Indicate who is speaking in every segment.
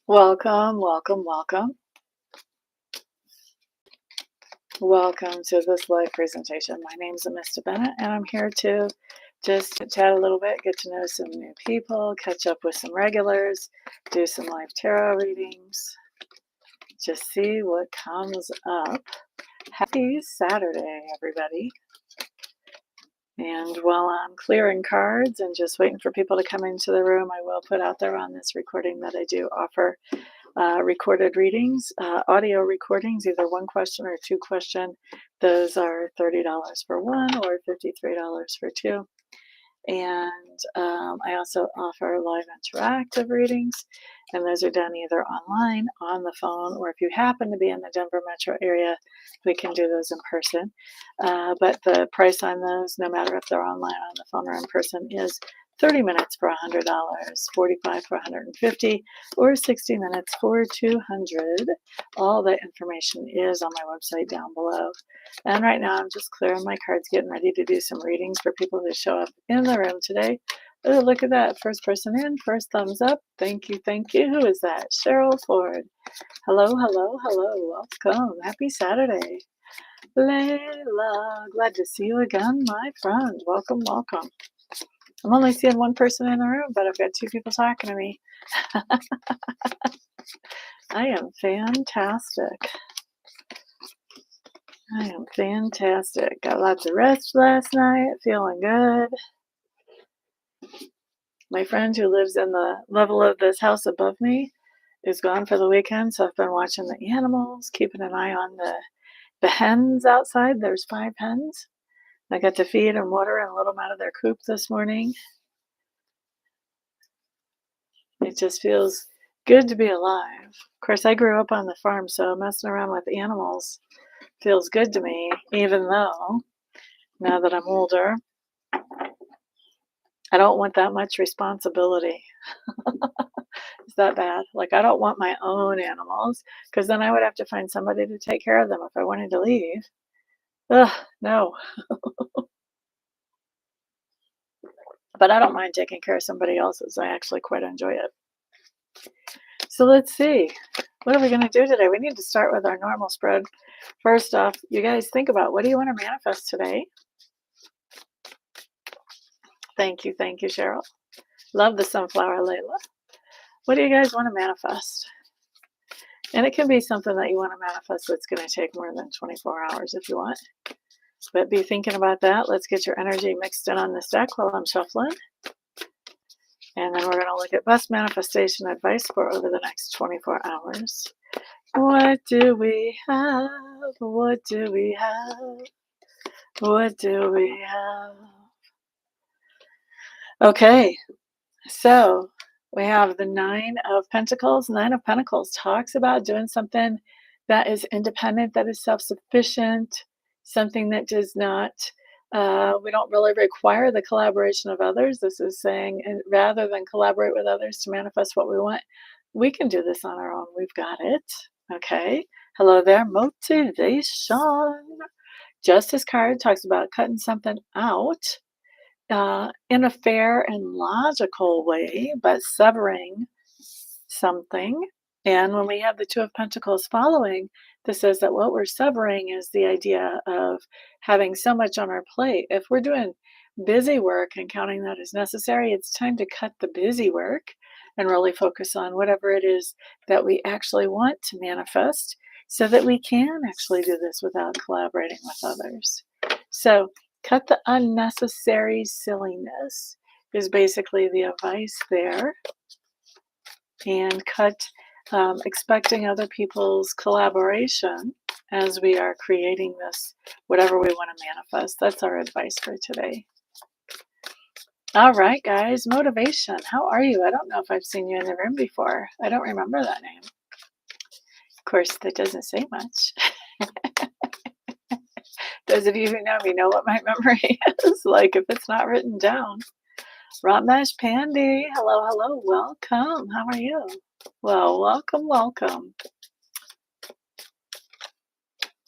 Speaker 1: Welcome, welcome, welcome. Welcome to this live presentation. My name is Amista Bennett, and I'm here to just chat a little bit, get to know some new people, catch up with some regulars, do some live tarot readings, just see what comes up. Happy Saturday, everybody. And while I'm clearing cards and just waiting for people to come into the room, I will put out there on this recording that I do offer recorded readings, audio recordings, either one question or two question. Those are $30 for one or $53 for two. And I also offer live interactive readings, and those are done either online, on the phone, or if you happen to be in the Denver metro area, we can do those in person. But the price on those, no matter if they're online, on the phone, or in person, is 30 minutes for $100, 45 for $150, or 60 minutes for $200. All that information is on my website down below. And right now I'm just clearing my cards, getting ready to do some readings for people who show up in the room today. Oh, look at that. First person in, first thumbs up. Thank you, thank you. Who is that? Cheryl Ford. Hello, hello, hello. Welcome. Happy Saturday. Layla, glad to see you again, my friend. Welcome, welcome. I'm only seeing one person in the room, but I've got two people talking to me. I am fantastic. I am fantastic. Got lots of rest last night, feeling good. My friend who lives in the level of this house above me is gone for the weekend, so I've been watching the animals, keeping an eye on the hens outside. There's 5 hens. I got to feed and water and let them out of their coop this morning. It just feels good to be alive. Of course, I grew up on the farm, so messing around with animals feels good to me, even though now that I'm older, I don't want that much responsibility. Is that bad? Like, I don't want my own animals, because then I would have to find somebody to take care of them if I wanted to leave. Ugh, no. But I don't mind taking care of somebody else's. I actually quite enjoy it. So let's see. What are we going to do today? We need to start with our normal spread. First off, you guys think about, what do you want to manifest today? Thank you, Cheryl. Love the sunflower, Layla. What do you guys want to manifest? And it can be something that you want to manifest that's going to take more than 24 hours if you want. But be thinking about that. Let's get your energy mixed in on this deck while I'm shuffling. And then we're going to look at best manifestation advice for over the next 24 hours. What do we have? What do we have? What do we have? Okay, so we have the 9 of Pentacles. 9 of Pentacles talks about doing something that is independent, that is self-sufficient, something that does not, we don't really require the collaboration of others. This is saying, and rather than collaborate with others to manifest what we want, we can do this on our own. We've got it. Okay. Hello there, motivation. Justice card talks about cutting something out in a fair and logical way, but severing something. And when we have the 2 of Pentacles following, this says that what we're severing is the idea of having so much on our plate. If we're doing busy work and counting that as necessary, it's time to cut the busy work and really focus on whatever it is that we actually want to manifest, so that we can actually do this without collaborating with others. So cut the unnecessary silliness is basically the advice there. And cut expecting other people's collaboration as we are creating this, whatever we want to manifest. That's our advice for today. All right, guys, motivation. How are you? I don't know if I've seen you in the room before. I don't remember that name. Of course, that doesn't say much. Those of you who know me know what my memory is like if it's not written down. Ramesh Pandy, hello, hello, welcome. How are you? Well, welcome, welcome.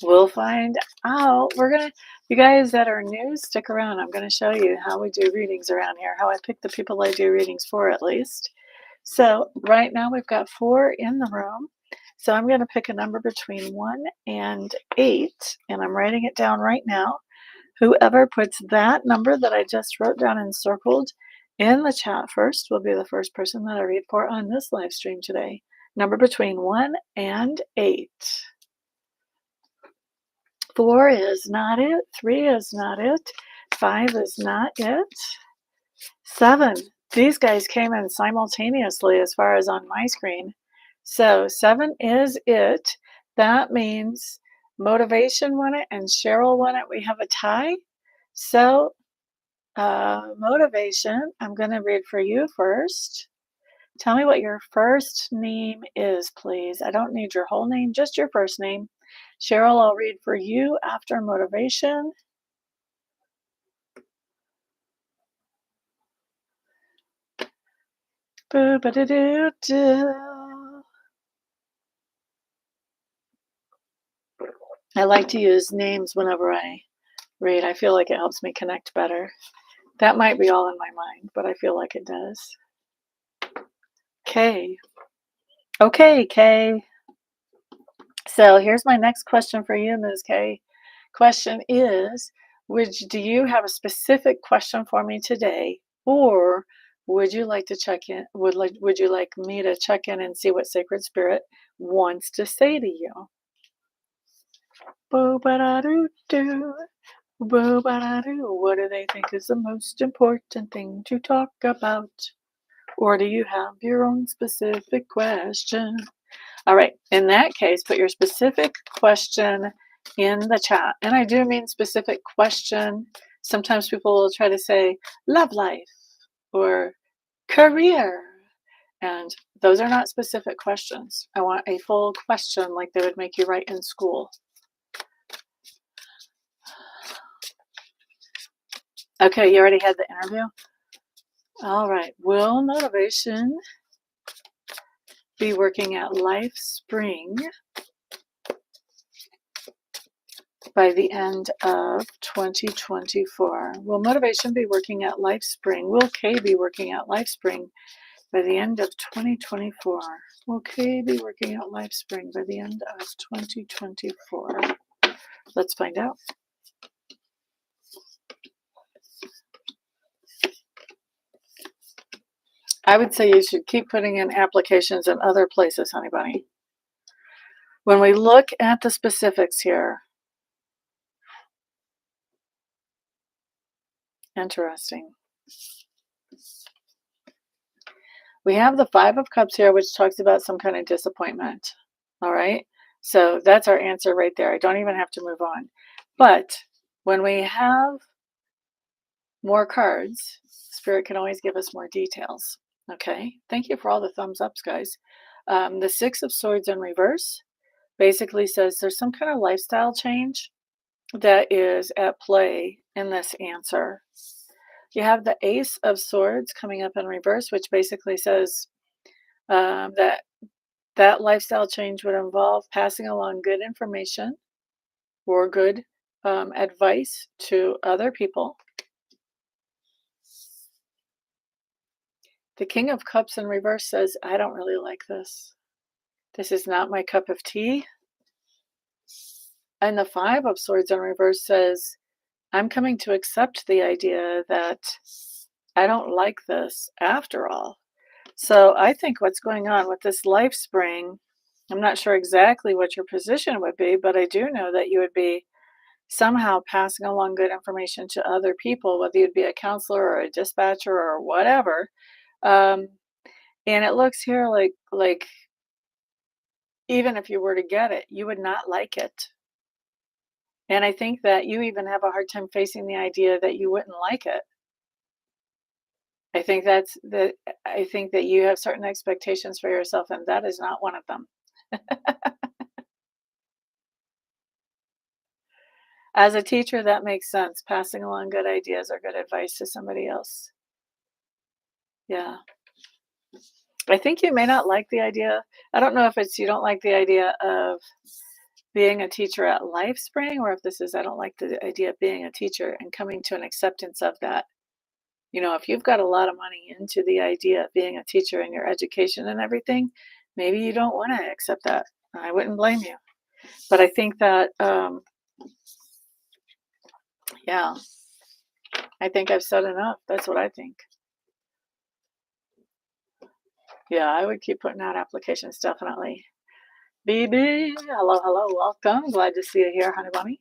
Speaker 1: We'll find out. You guys that are new, stick around. I'm going to show you how we do readings around here, how I pick the people I do readings for, at least. So right now we've got 4 in the room. So I'm going to pick a number between 1 and 8, and I'm writing it down right now. Whoever puts that number that I just wrote down and circled in the chat first will be the first person that I read for on this live stream today. Number between 1 and 8. 4 is not it. 3 is not it. 5 is not it. 7. These guys came in simultaneously as far as on my screen. So 7 is it. That means motivation won it and Cheryl won it. We have a tie. So motivation, I'm going to read for you first. Tell me what your first name is, please. I don't need your whole name, just your first name. Cheryl, I'll read for you after motivation. Boo-ba-da-doo-doo. I like to use names whenever I read. I feel like it helps me connect better. That might be all in my mind, but I feel like it does. Kay. Okay, Kay. So here's my next question for you, Ms. Kay. Question is, do you have a specific question for me today, or would you like to check in? Would you like me to check in and see what Sacred Spirit wants to say to you? Boo-ba-da-doo-doo. Boo-ba-da-doo. What do they think is the most important thing to talk about? Or do you have your own specific question? All right, in that case, put your specific question in the chat. And I do mean specific question. Sometimes people will try to say love life or career. And those are not specific questions. I want a full question like they would make you write in school. Okay, you already had the interview? All right. Will motivation be working at Life Spring by the end of 2024? Will motivation be working at Life Spring? Will Kay be working at Life Spring by the end of 2024? Will Kay be working at Life Spring by the end of 2024? Let's find out. I would say you should keep putting in applications in other places, honey bunny. When we look at the specifics here, interesting. We have the 5 of Cups here, which talks about some kind of disappointment. All right. So that's our answer right there. I don't even have to move on. But when we have more cards, Spirit can always give us more details. Okay. Thank you for all the thumbs ups, guys. The 6 of Swords in reverse basically says there's some kind of lifestyle change that is at play in this answer. You have the Ace of Swords coming up in reverse, which basically says that lifestyle change would involve passing along good information or good advice to other people. The King of Cups in reverse says, I don't really like this. This is not my cup of tea. And the 5 of Swords in reverse says, I'm coming to accept the idea that I don't like this after all. So I think what's going on with this Life Spring, I'm not sure exactly what your position would be, but I do know that you would be somehow passing along good information to other people, whether you'd be a counselor or a dispatcher or whatever. And it looks here like even if you were to get it, you would not like it. And I think that you even have a hard time facing the idea that you wouldn't like it. I think that you have certain expectations for yourself, and that is not one of them. As a teacher, that makes sense. Passing along good ideas or good advice to somebody else. Yeah. I think you may not like the idea. I don't know if it's you don't like the idea of being a teacher at Life Spring, or if this is I don't like the idea of being a teacher and coming to an acceptance of that. If you've got a lot of money into the idea of being a teacher and your education and everything, maybe you don't want to accept that. I wouldn't blame you. But I think that, yeah, I think I've said enough. That's what I think. Yeah, I would keep putting out applications, definitely. BB, hello, hello, welcome. Glad to see you here, honey bunny.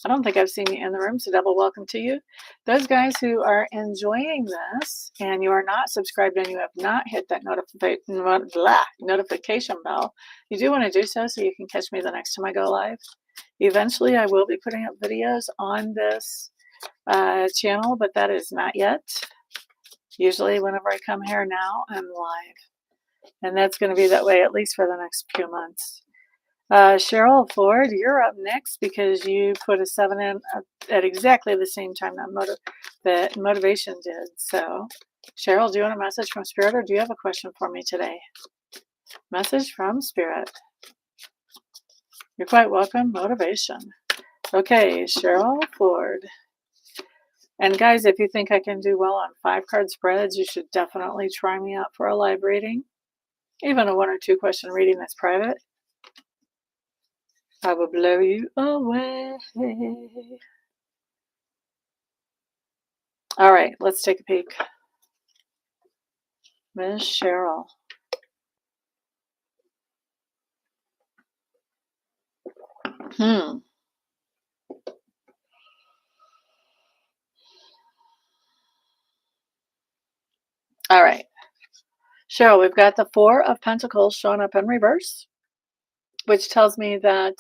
Speaker 1: I don't think I've seen you in the room, so double welcome to you. Those guys who are enjoying this and you are not subscribed and you have not hit that notification bell, you do want to do so you can catch me the next time I go live. Eventually, I will be putting up videos on this channel, but that is not yet. Usually, whenever I come here now, I'm live. And that's going to be that way at least for the next few months. Cheryl Ford, you're up next because you put a 7 in at exactly the same time that motivation did. So, Cheryl, do you want a message from Spirit or do you have a question for me today? Message from Spirit. You're quite welcome. Motivation. Okay, Cheryl Ford. And guys, if you think I can do well on 5-card spreads, you should definitely try me out for a live reading. Even a 1 or 2 question reading that's private. I will blow you away. All right, let's take a peek. Miss Cheryl. All right. Cheryl, we've got the 4 of Pentacles showing up in reverse, which tells me that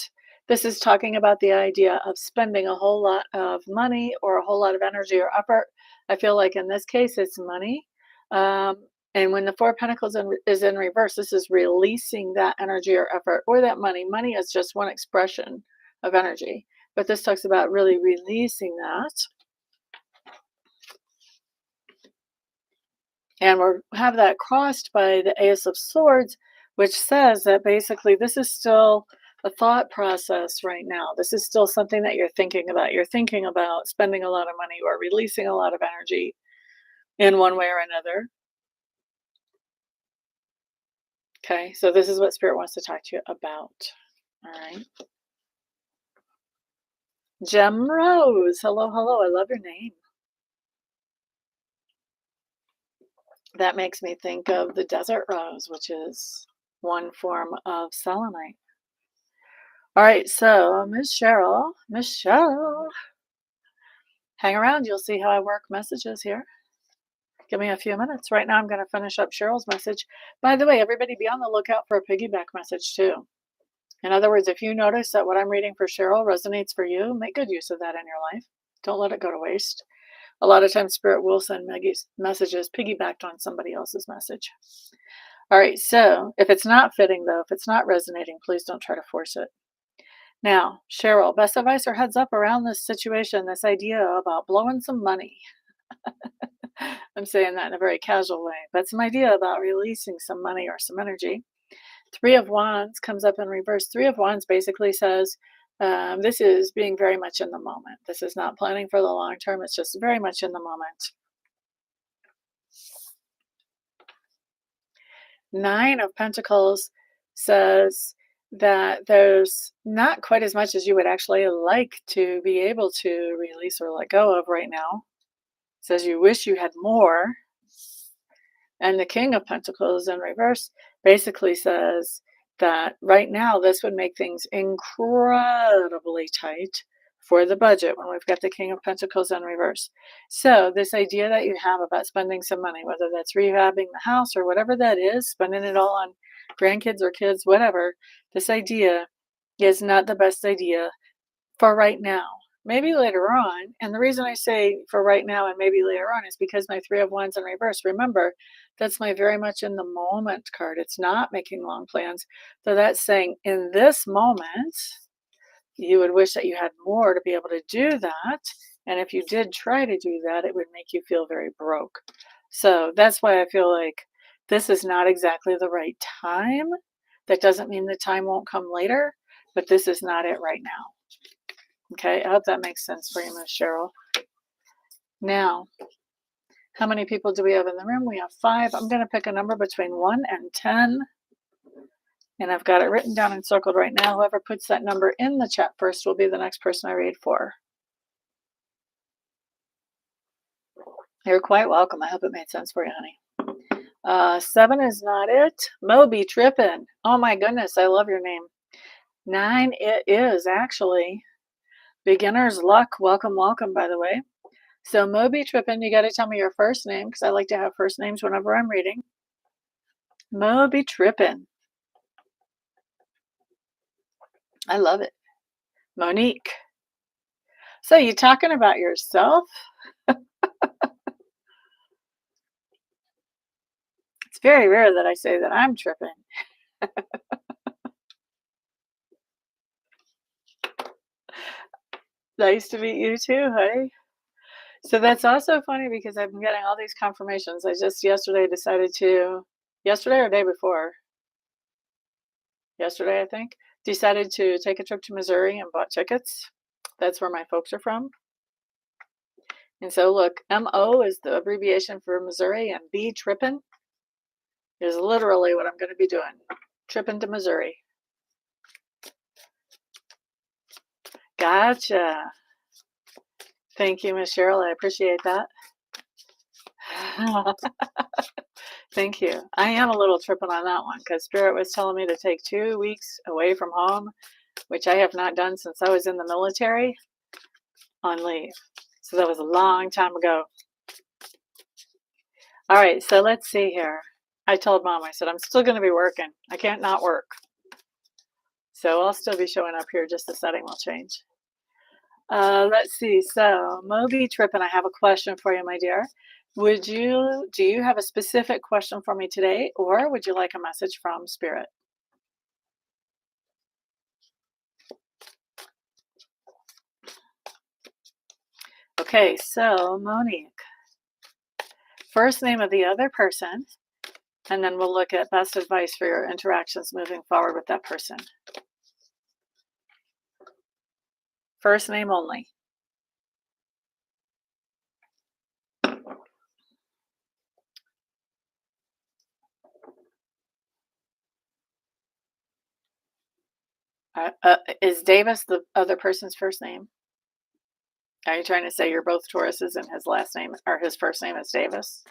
Speaker 1: this is talking about the idea of spending a whole lot of money or a whole lot of energy or effort. I feel like in this case, it's money. And when the 4 of Pentacles is in reverse, this is releasing that energy or effort or that money. Money is just one expression of energy, but this talks about really releasing that. And we have that crossed by the Ace of Swords, which says that basically this is still a thought process right now. This is still something that you're thinking about. You're thinking about spending a lot of money or releasing a lot of energy in one way or another. Okay, so this is what Spirit wants to talk to you about. All right. Gem Rose. Hello, hello. I love your name. That makes me think of the desert rose, which is one form of selenite. All right, so Miss Cheryl, hang around. You'll see how I work messages here. Give me a few minutes. Right now, I'm going to finish up Cheryl's message. By the way, everybody be on the lookout for a piggyback message too. In other words, if you notice that what I'm reading for Cheryl resonates for you, make good use of that in your life. Don't let it go to waste. A lot of times, Spirit will send Maggie's messages piggybacked on somebody else's message. All right, so if it's not fitting, though, if it's not resonating, please don't try to force it. Now, Cheryl, best advice or heads up around this situation, this idea about blowing some money. I'm saying that in a very casual way, but some idea about releasing some money or some energy. 3 of Wands comes up in reverse. 3 of Wands basically says, this is being very much in the moment. This is not planning for the long term. It's just very much in the moment. 9 of Pentacles says that there's not quite as much as you would actually like to be able to release or let go of right now. It says you wish you had more. And the King of Pentacles in reverse basically says that right now this would make things incredibly tight for the budget when we've got the King of Pentacles in reverse. So this idea that you have about spending some money, whether that's rehabbing the house or whatever that is, spending it all on grandkids or kids, whatever, this idea is not the best idea for right now. Maybe later on, and the reason I say for right now and maybe later on is because my 3 of Wands in reverse, remember, that's my very much in the moment card. It's not making long plans. So that's saying in this moment, you would wish that you had more to be able to do that. And if you did try to do that, it would make you feel very broke. So that's why I feel like this is not exactly the right time. That doesn't mean the time won't come later, but this is not it right now. Okay, I hope that makes sense for you, Miss Cheryl. Now, How many people do we have in the room? We have 5. I'm going to pick a number between 1 and 10. And I've got it written down and circled right now. Whoever puts that number in the chat first will be the next person I read for. You're quite welcome. I hope it made sense for you, honey. 7 is not it. Moby Trippin'. Oh my goodness, I love your name. 9, it is actually. Beginner's luck. Welcome, welcome, by the way. So Moby Trippin', you got to tell me your first name because I like to have first names whenever I'm reading. Moby Trippin'. I love it. Monique. So you talking about yourself? It's very rare that I say that I'm tripping. Nice to meet you too, honey. So that's also funny because I've been getting all these confirmations. I just yesterday decided to, yesterday or day before, yesterday I think, decided to take a trip to Missouri and bought tickets. That's where my folks are from. And so look, MO is the abbreviation for Missouri, and B trippin' is literally what I'm going to be doing. Tripping to Missouri. Gotcha. Thank you, Miss Cheryl. I appreciate that. Thank you. I am a little tripping on that one because Spirit was telling me to take 2 weeks away from home, which I have not done since I was in the military on leave. So that was a long time ago. All right, so let's see here. I told Mom, I said, I'm still going to be working. I can't not work. So I'll still be showing up here, just the setting will change. Let's see. So Moby Trippin', I have a question for you, my dear. Do you have a specific question for me today, or would you like a message from Spirit? Okay, so Monique, first name of the other person, and then we'll look at best advice for your interactions moving forward with that person. First name only. Is Davis the other person's first name? Are you trying to say you're both Tauruses and his last name or his first name is Davis?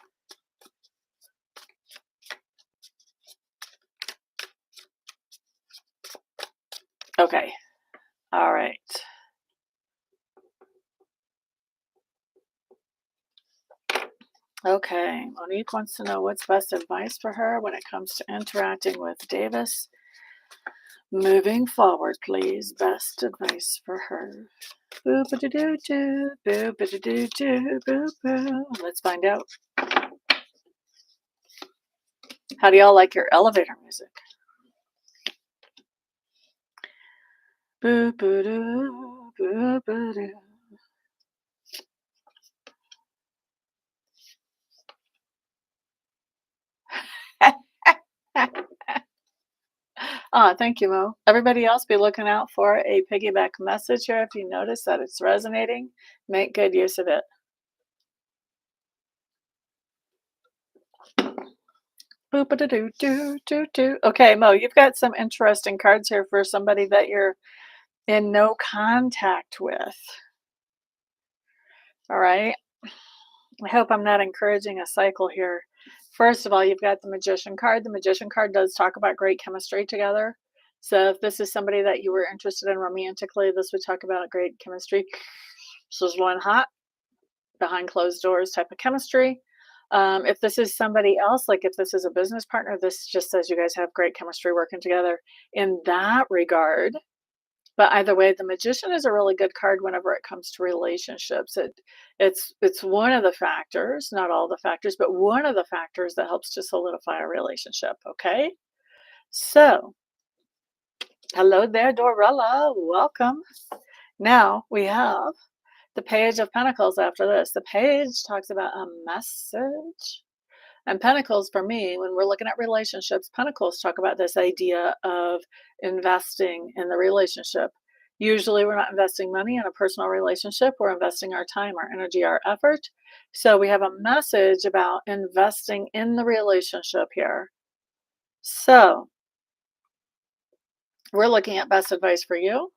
Speaker 1: Okay. All right. Okay. Monique wants to know what's best advice for her when it comes to interacting with Davis. Moving forward, please. Best advice for her. Boop-a-doo-doo-doo, boop-a-doo-doo-doo, boop-boo. Let's find out. How do y'all like your elevator music? Boop-a-doo, boop-a-doo. Thank you, Mo. Everybody else be looking out for a piggyback message here. If you notice that it's resonating, make good use of it. Boop-a-doo-doo-doo-doo. Okay, Mo, you've got some interesting cards here for somebody that you're in no contact with. All right. I hope I'm not encouraging a cycle here. First of all, you've got the Magician card. The Magician card does talk about great chemistry together. So if this is somebody that you were interested in romantically, this would talk about great chemistry. This is one hot, behind closed doors type of chemistry. If this is somebody else, like if this is a business partner, this just says you guys have great chemistry working together in that regard. But either way, the Magician is a really good card whenever it comes to relationships. It's one of the factors, not all the factors, but one of the factors that helps to solidify a relationship. Okay, so hello there, Dorella. Welcome. Now we have the Page of Pentacles after this. The page talks about a message. And Pentacles, for me, when we're looking at relationships, Pentacles talk about this idea of investing in the relationship. Usually, we're not investing money in a personal relationship, we're investing our time, our energy, our effort. So, we have a message about investing in the relationship here. So, we're looking at best advice for you.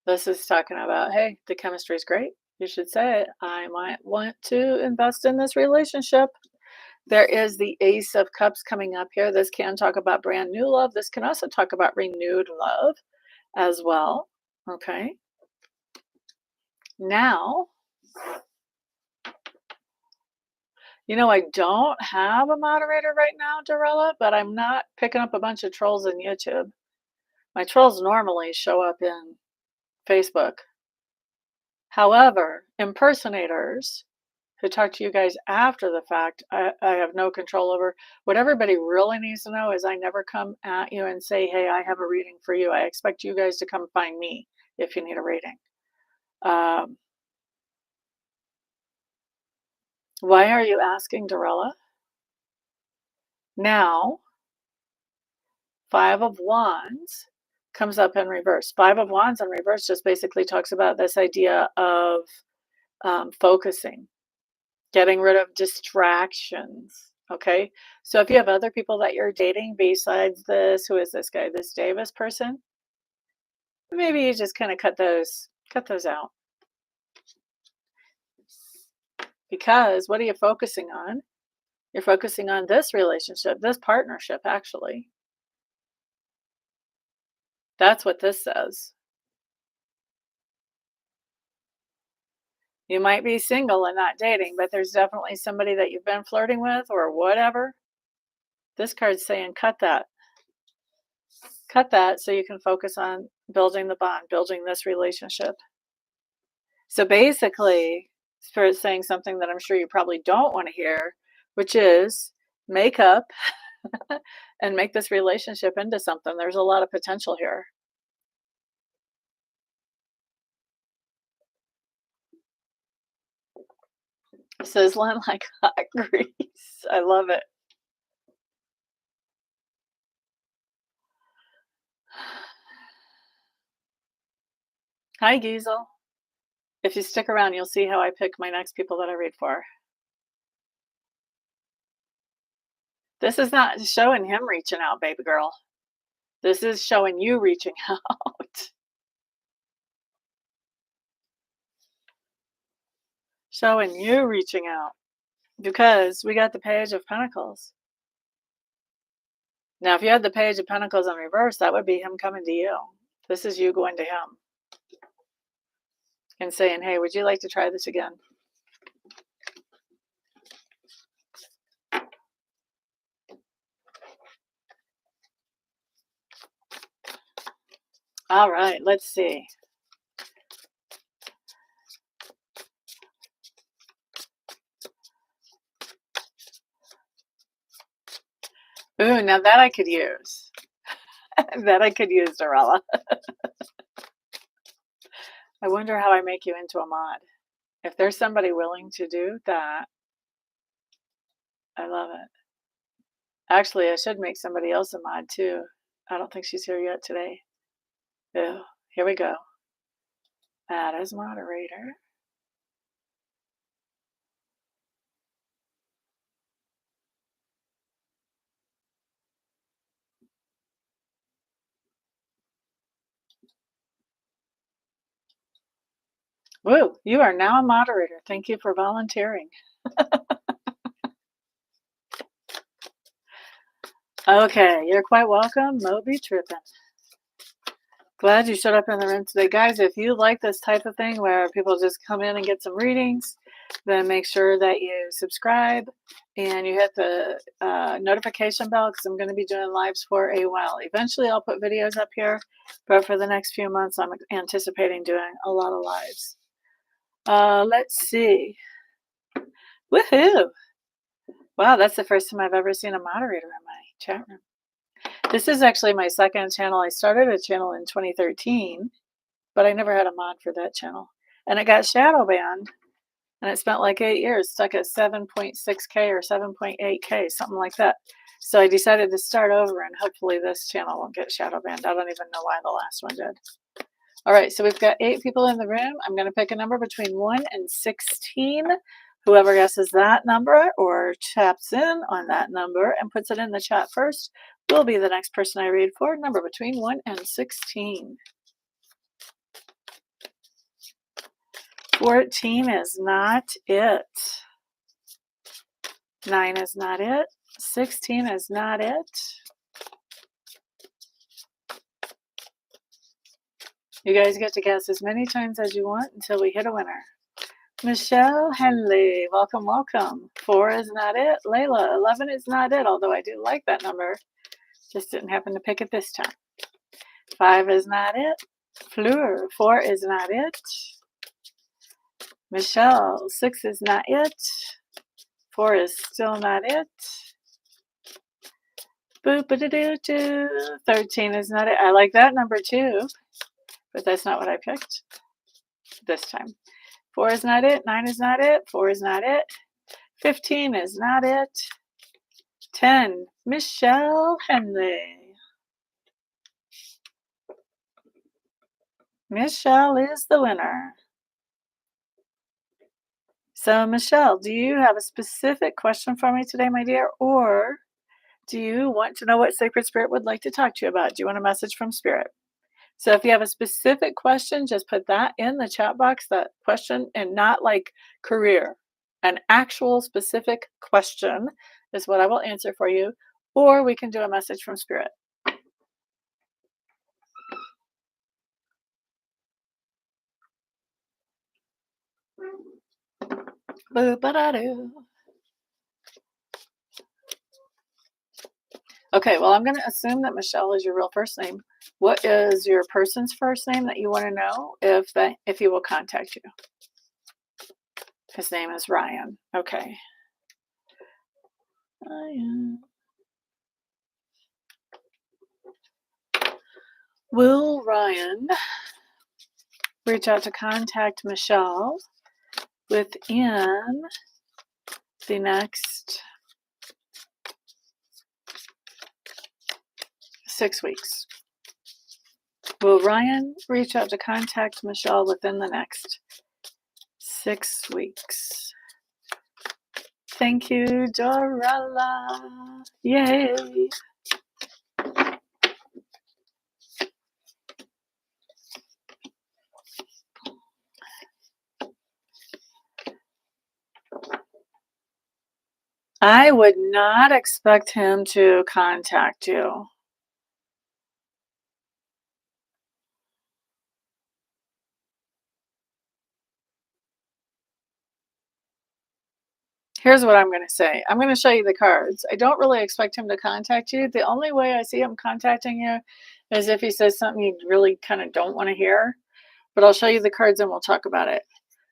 Speaker 1: This is talking about, hey, the chemistry is great. You should say it. I might want to invest in this relationship. There is the Ace of Cups coming up here. This can talk about brand new love. This can also talk about renewed love as well. Okay. Now, I don't have a moderator right now, Dorella, but I'm not picking up a bunch of trolls in YouTube. My trolls normally show up in Facebook. However, impersonators who talk to you guys after the fact, I have no control over. What everybody really needs to know is I never come at you and say, hey, I have a reading for you. I expect you guys to come find me if you need a reading. Why are you asking, Dorella? Now, Five of Wands comes up in reverse. Five of Wands in reverse just basically talks about this idea of focusing, getting rid of distractions. Okay. So if you have other people that you're dating besides this, who is this guy, this Davis person? Maybe you just kind of cut those out. Because what are you focusing on? You're focusing on this relationship, this partnership, actually. That's what this says. You might be single and not dating, but there's definitely somebody that you've been flirting with or whatever. This card's saying cut that. Cut that so you can focus on building the bond, building this relationship. So basically, Spirit's saying something that I'm sure you probably don't want to hear, which is make up and make this relationship into something. There's a lot of potential here. Sizzling like hot grease. I love it. Hi, Giesel. If you stick around, you'll see how I pick my next people that I read for. This is not showing him reaching out, baby girl. This is showing you reaching out. Showing you reaching out. Because we got the Page of Pentacles. Now, if you had the Page of Pentacles in reverse, that would be him coming to you. This is you going to him and saying, hey, would you like to try this again? All right, let's see. Ooh, now that I could use. That I could use, Dorella. I wonder how I make you into a mod. If there's somebody willing to do that, I love it. Actually, I should make somebody else a mod too. I don't think she's here yet today. Ooh, here we go. Add as moderator. Woo, you are now a moderator. Thank you for volunteering. Okay, you're quite welcome. Moby tripping. Glad you showed up in the room today. Guys, if you like this type of thing where people just come in and get some readings, then make sure that you subscribe and you hit the notification bell because I'm going to be doing lives for a while. Eventually, I'll put videos up here, but for the next few months, I'm anticipating doing a lot of lives. Let's see. Woohoo! Wow, that's the first time I've ever seen a moderator in my chat room. This is actually my second channel. I started a channel in 2013, but I never had a mod for that channel. And it got shadow banned, and it spent like 8 years, stuck at 7.6K or 7.8K, something like that. So I decided to start over, and hopefully this channel won't get shadow banned. I don't even know why the last one did. All right, so we've got 8 people in the room. I'm going to pick a number between 1 and 16. Whoever guesses that number or taps in on that number and puts it in the chat first will be the next person I read for. Number between 1 and 16. 14 is not it. 9 is not it. 16 is not it. You guys get to guess as many times as you want until we hit a winner. Michelle Henley, welcome, welcome. 4 is not it. Layla, 11 is not it, although I do like that number. Just didn't happen to pick it this time. 5 is not it. Fleur, 4 is not it. Michelle, 6 is not it. 4 is still not it. Boop-a-doo-doo-doo. 13 is not it. I like that number too, but that's not what I picked this time. 4 is not it. 9 is not it. 4 is not it. 15 is not it. 10, Michelle Henley. Michelle is the winner. So, Michelle, do you have a specific question for me today, my dear? Or do you want to know what Sacred Spirit would like to talk to you about? Do you want a message from Spirit? So if you have a specific question, just put that in the chat box, that question, and not like career. An actual specific question is what I will answer for you. Or we can do a message from Spirit. Boo-ba-da-doo. Okay, well, I'm going to assume that Michelle is your real first name. What is your person's first name that you want to know if he will contact you? His name is Ryan. Okay. Ryan. Will Ryan reach out to contact Michelle within the next 6 weeks? Will Ryan reach out to contact Michelle within the next 6 weeks? Thank you, Dorella. Yay. I would not expect him to contact you. Here's what I'm going to say. I'm going to show you the cards. I don't really expect him to contact you. The only way I see him contacting you is if he says something you really kind of don't want to hear. But I'll show you the cards and we'll talk about it.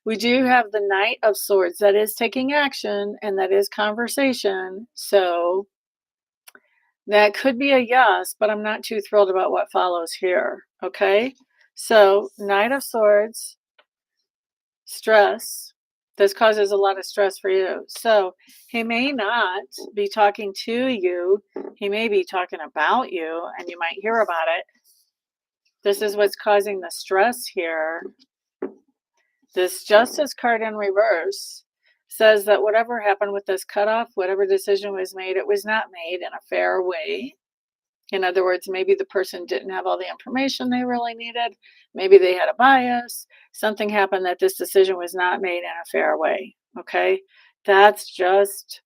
Speaker 1: We do have the Knight of Swords. That is taking action and that is conversation. So that could be a yes, but I'm not too thrilled about what follows here. Okay? So Knight of Swords, stress. This causes a lot of stress for you. So he may not be talking to you. He may be talking about you and you might hear about it. This is what's causing the stress here. This Justice card in reverse says that whatever happened with this cutoff, whatever decision was made, it was not made in a fair way. In other words, maybe the person didn't have all the information they really needed. Maybe they had a bias. Something happened that this decision was not made in a fair way. Okay? That's just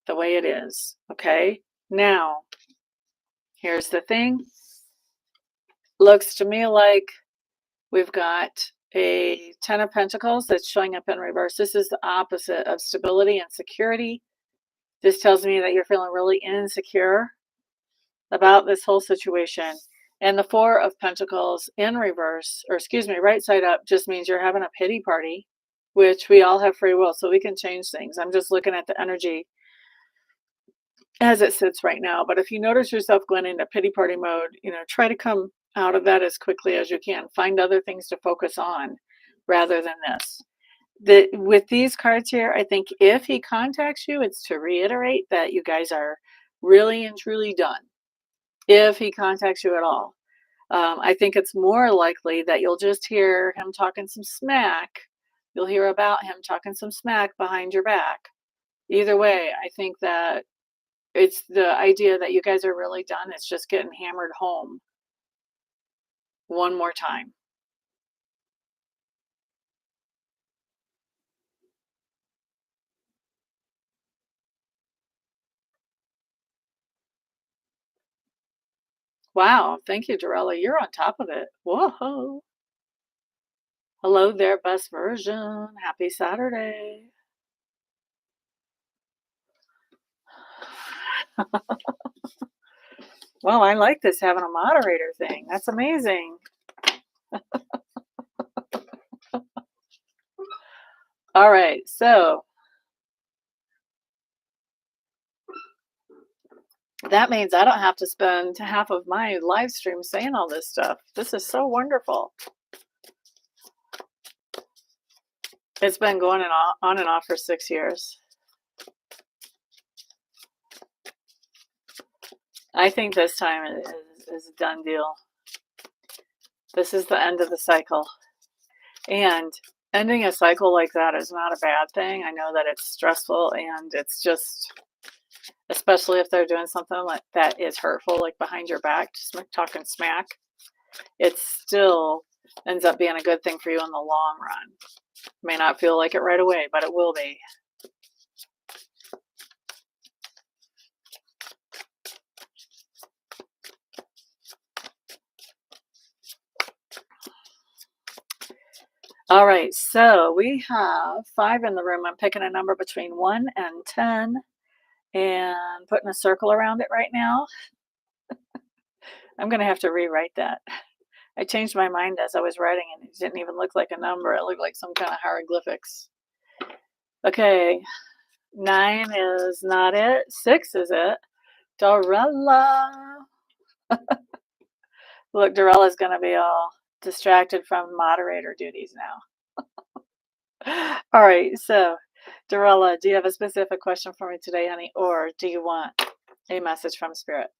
Speaker 1: the way it is. Okay? Now, here's the thing. Looks to me like we've got a 10 of Pentacles that's showing up in reverse. This is the opposite of stability and security. This tells me that you're feeling really insecure about this whole situation. And the 4 of Pentacles in reverse, or excuse me, right side up, just means you're having a pity party, which we all have free will, so we can change things. I'm just looking at the energy as it sits right now. But if you notice yourself going into pity party mode, try to come out of that as quickly as you can. Find other things to focus on rather than this. With these cards here, I think if he contacts you, it's to reiterate that you guys are really and truly done. If he contacts you at all. I think it's more likely that you'll just hear him talking some smack. You'll hear about him talking some smack behind your back. Either way, I think that it's the idea that you guys are really done. It's just getting hammered home one more time. Wow. Thank you, Dorella. You're on top of it. Whoa. Hello there, best version. Happy Saturday. Well, I like this having a moderator thing. That's amazing. All right. So that means I don't have to spend half of my live stream saying all this stuff. This is so wonderful. It's been going on and off for 6 years. I think this time is a done deal. This is the end of the cycle. And ending a cycle like that is not a bad thing. I know that it's stressful and it's just, especially if they're doing something like that is hurtful, like behind your back, just talking smack, it still ends up being a good thing for you in the long run. May not feel like it right away, but it will be. All right, so we have 5 in the room. I'm picking a number between 1 and 10 and putting a circle around it right now. I'm going to have to rewrite that. I changed my mind as I was writing, and it didn't even look like a number. It looked like some kind of hieroglyphics. Okay, 9 is not it. 6 is it. Dorella. Look, Dorella's going to be all distracted from moderator duties now. All right, so Dorella, do you have a specific question for me today, honey, or do you want a message from Spirit?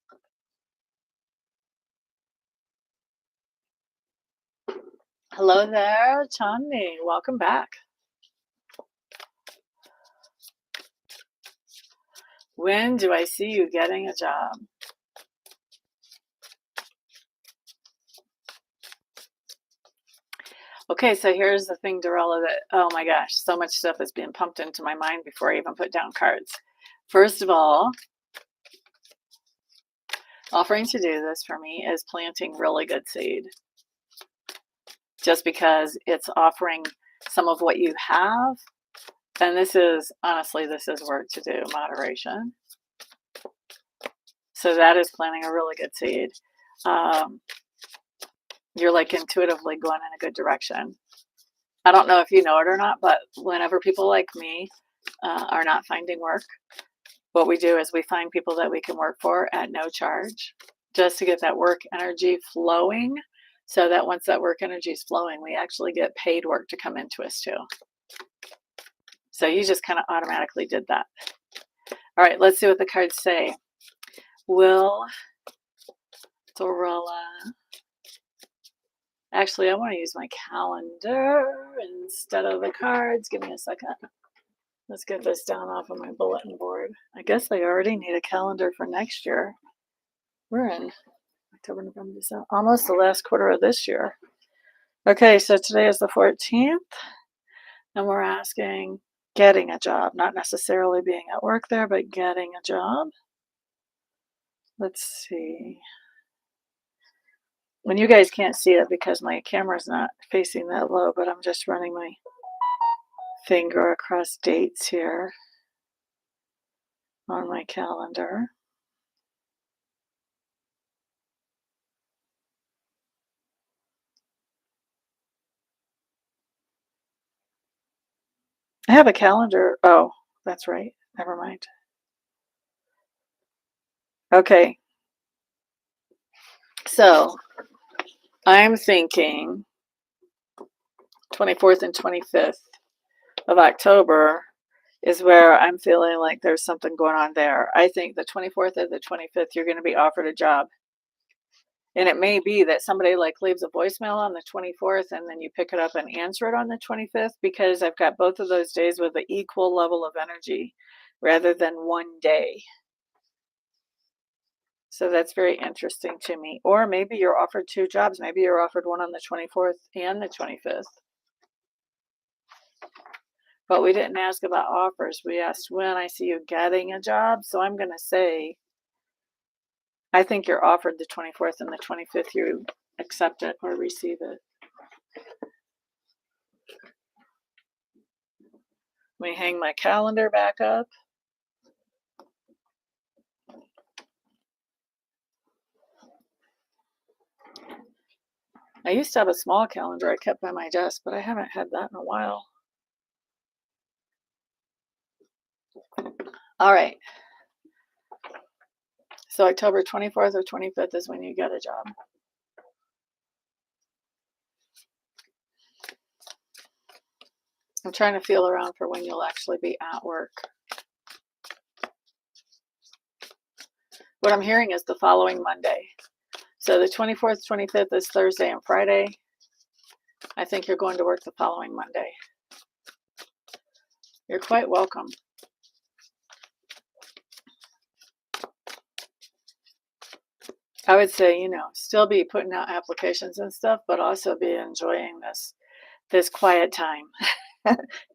Speaker 1: Hello there, Chani. Welcome back. When do I see you getting a job? Okay, so here's the thing, Dorella, that, oh my gosh, so much stuff is being pumped into my mind before I even put down cards. First of all, offering to do this for me is planting really good seed. Just because it's offering some of what you have, and this is, honestly, this is work to do, moderation. So that is planting a really good seed. You're like intuitively going in a good direction. I don't know if you know it or not, but whenever people like me are not finding work, what we do is we find people that we can work for at no charge, just to get that work energy flowing, so that once that work energy is flowing, we actually get paid work to come into us too. So you just kind of automatically did that. All right, let's see what the cards say. Will Dorella... Actually, I want to use my calendar instead of the cards. Give me a second. Let's get this down off of my bulletin board. I guess I already need a calendar for next year. We're in October, November, December, almost the last quarter of this year. Okay, so today is the 14th, and we're asking getting a job, not necessarily being at work there, but getting a job. Let's see. When you guys can't see it because my camera's not facing that low, but I'm just running my finger across dates here on my calendar. I have a calendar. Oh, that's right. Never mind. Okay. So I'm thinking 24th and 25th of October is where I'm feeling like there's something going on there. I think the 24th or the 25th, you're going to be offered a job. And it may be that somebody like leaves a voicemail on the 24th and then you pick it up and answer it on the 25th, because I've got both of those days with an equal level of energy rather than one day. So that's very interesting to me. Or maybe you're offered two jobs. Maybe you're offered one on the 24th and the 25th. But we didn't ask about offers. We asked when I see you getting a job. So I'm going to say, I think you're offered the 24th and the 25th. You accept it or receive it. Let me hang my calendar back up. I used to have a small calendar I kept by my desk, but I haven't had that in a while. All right. So October 24th or 25th is when you get a job. I'm trying to feel around for when you'll actually be at work. What I'm hearing is the following Monday. So the 24th, 25th is Thursday and Friday. I think you're going to work the following Monday. You're quite welcome. I would say, still be putting out applications and stuff, but also be enjoying this quiet time.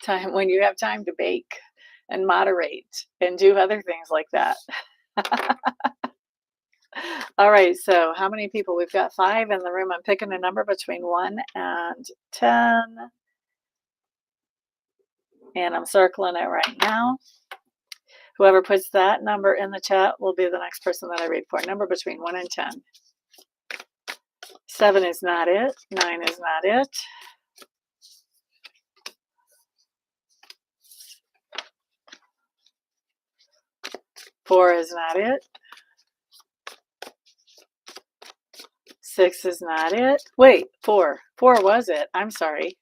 Speaker 1: Time when you have time to bake and moderate and do other things like that. All right, so how many people? We've got 5 in the room. I'm picking a number between 1 and 10. And I'm circling it right now. Whoever puts that number in the chat will be the next person that I read for. Number between 1 and 10. 7 is not it. 9 is not it. 4 is not it. 6 is not it. Wait, 4. 4 was it. I'm sorry.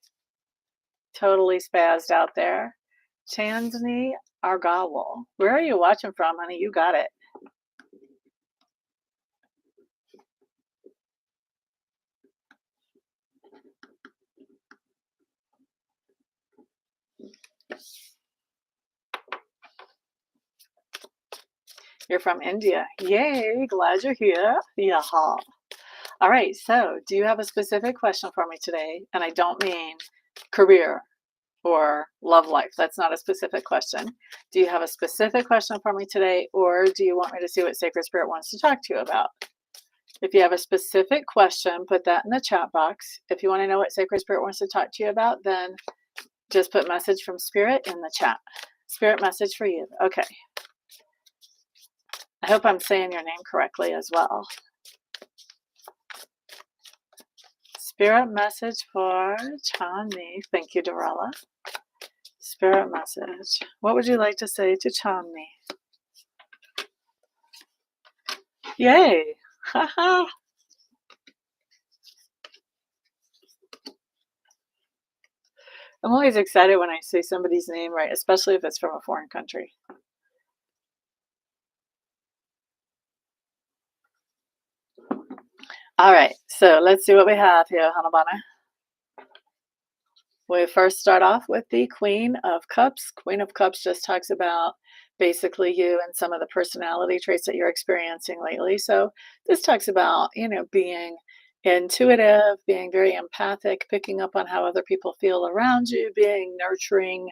Speaker 1: Totally spazzed out there. Chandni Argawal. Where are you watching from, honey? You got it. You're from India. Yay, glad you're here. Yaha. All right, so do you have a specific question for me today? And I don't mean career or love life. That's not a specific question. Do you have a specific question for me today, or do you want me to see what Sacred Spirit wants to talk to you about? If you have a specific question, put that in the chat box. If you want to know what Sacred Spirit wants to talk to you about, then just put message from Spirit in the chat. Spirit message for you. Okay. I hope I'm saying your name correctly as well. Spirit message for Chandni. Thank you, Dorella. Spirit message. What would you like to say to Chandni? Yay! Haha! I'm always excited when I say somebody's name right, especially if it's from a foreign country. All right, so let's see what we have here, Hanabana. We first start off with the Queen of Cups. Queen of Cups just talks about basically you and some of the personality traits that you're experiencing lately. So this talks about, being intuitive, being very empathic, picking up on how other people feel around you, being nurturing,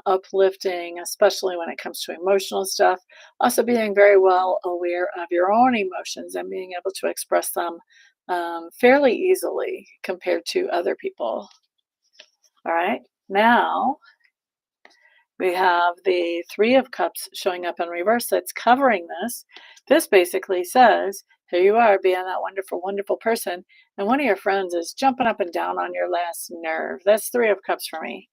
Speaker 1: uplifting, especially when it comes to emotional stuff. Also being very well aware of your own emotions and being able to express them fairly easily compared to other people. All right, now we have the 3 of Cups showing up in reverse that's covering this. This basically says, here you are being that wonderful, wonderful person, and one of your friends is jumping up and down on your last nerve. That's 3 of Cups for me.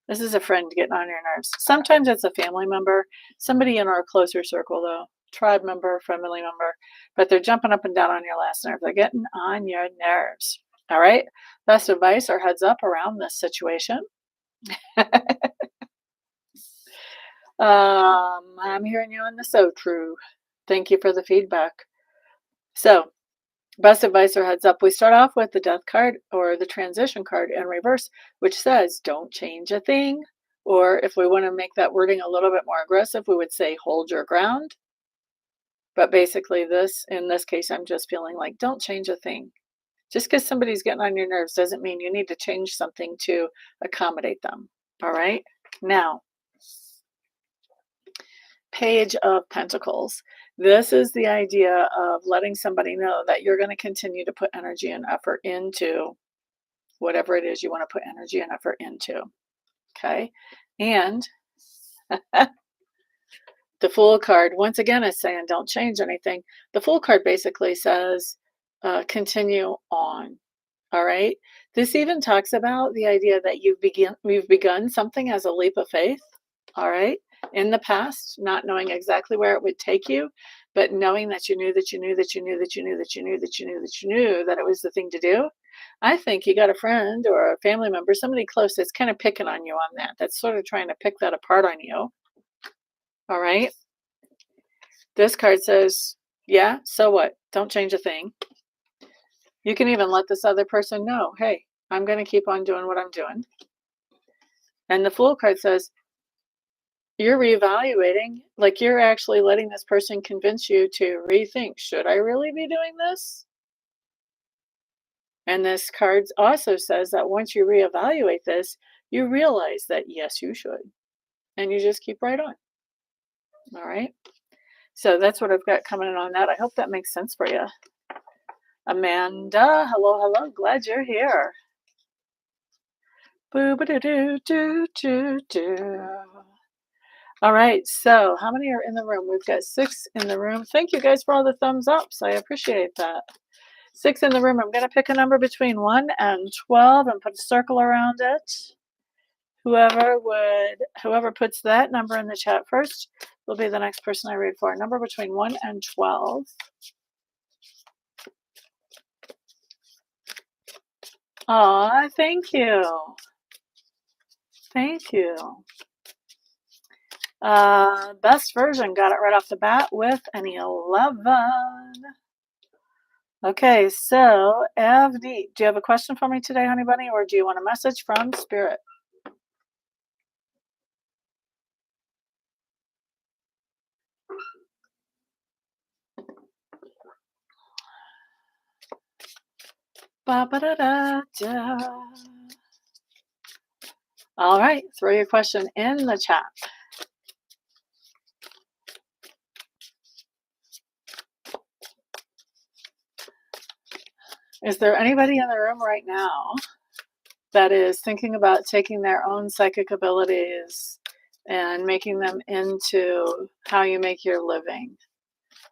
Speaker 1: This is a friend getting on your nerves. Sometimes it's a family member, somebody in our closer circle though, tribe member, family member, but they're jumping up and down on your last nerve. They're getting on your nerves. All right, best advice or heads up around this situation. I'm hearing you in the so true. Thank you for the feedback. So Best advice or heads up. We start off with the death card or the transition card in reverse, which says don't change a thing. Or if we want to make that wording a little bit more aggressive, we would say hold your ground. But basically, in this case, I'm just feeling like don't change a thing. Just because somebody's getting on your nerves doesn't mean you need to change something to accommodate them. All right. Now, Page of Pentacles. This is the idea of letting somebody know that you're going to continue to put energy and effort into whatever it is you want to put energy and effort into. Okay. And the Fool card, once again, is saying don't change anything. The Fool card basically says continue on. All right. This even talks about the idea that you've begun something as a leap of faith. All right. In the past, not knowing exactly where it would take you, but knowing that you knew that you knew that you knew that you knew that you knew that you knew that you knew that it was the thing to do. I think you got a friend or a family member, somebody close that's kind of picking on you on that. That's sort of trying to pick that apart on you. All right. This card says, yeah, so what? Don't change a thing. You can even let this other person know, hey, I'm going to keep on doing what I'm doing. And the Fool card says, you're reevaluating, like you're actually letting this person convince you to rethink, should I really be doing this? And this card also says that once you reevaluate this, you realize that yes, you should. And you just keep right on. All right. So that's what I've got coming in on that. I hope that makes sense for you. Amanda, hello, hello. Glad you're here. Boo-ba-doo-doo-doo-doo-doo. All right, so how many are in the room? We've got 6 in the room. Thank you guys for all the thumbs ups. I appreciate that. 6 in the room. I'm going to pick a number between 1 and 12 and put a circle around it. Whoever puts that number in the chat first will be the next person I read for. A number between 1 and 12. Aw, thank you. Thank you. Best version got it right off the bat with an 11. Okay, so Avneet, do you have a question for me today, honey bunny, or do you want a message from Spirit? Ba-ba-da-da-da. All right, throw your question in the chat. Is there anybody in the room right now that is thinking about taking their own psychic abilities and making them into how you make your living?